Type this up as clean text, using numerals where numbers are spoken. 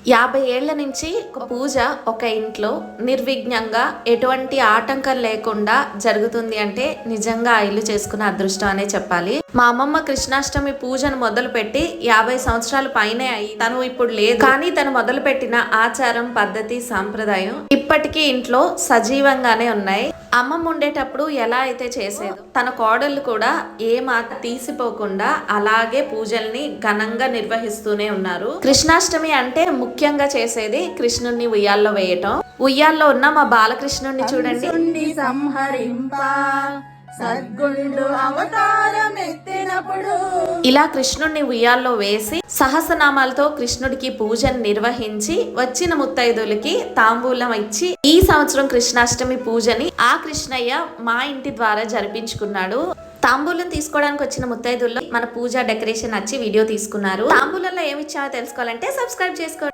50 ఏళ్ల నుంచి ఒక పూజ ఒక ఇంట్లో నిర్విఘ్నంగా ఎటువంటి ఆటంకం లేకుండా జరుగుతుంది అంటే నిజంగా ఆ ఇల్లు చేసుకున్న అదృష్టం అనే చెప్పాలి. మా అమ్మమ్మ కృష్ణాష్టమి పూజను మొదలు పెట్టి 50 సంవత్సరాల పైనే అయ్యి తను ఇప్పుడు లేదు. కానీ తను మొదలు పెట్టిన ఆచారం, పద్ధతి, సాంప్రదాయం ఇప్పటికీ ఇంట్లో సజీవంగానే ఉన్నాయి. అమ్మమ్మ ఉండేటప్పుడు ఎలా అయితే చేసేదో తన కోడళ్ళు కూడా ఏ మాట తీసిపోకుండా అలాగే పూజల్ని ఘనంగా నిర్వహిస్తూనే ఉన్నారు. కృష్ణాష్టమి అంటే ముఖ్యంగా చేసేది కృష్ణుడిని ఉయ్యాల్లో వేయటం. ఉయ్యాల్లో ఉన్న మా బాలకృష్ణుడిని చూడండి. ఇలా కృష్ణుడిని ఉయ్యాల్లో వేసి సహస్రనామాలతో కృష్ణుడికి పూజను నిర్వహించి వచ్చిన ముత్తైదులకి తాంబూలం ఇచ్చి ఈ సంవత్సరం కృష్ణాష్టమి పూజని ఆ కృష్ణయ్య మా ఇంటి ద్వారా జరిపించుకున్నాడు. తాంబూలం తీసుకోవడానికి వచ్చిన ముత్తైదుల్లో మన పూజ డెకరేషన్ నచ్చి వీడియో తీసుకున్నారు. తాంబూలంలో ఏమి ఇచ్చామో తెలుసుకోవాలంటే సబ్స్క్రైబ్ చేసుకోండి.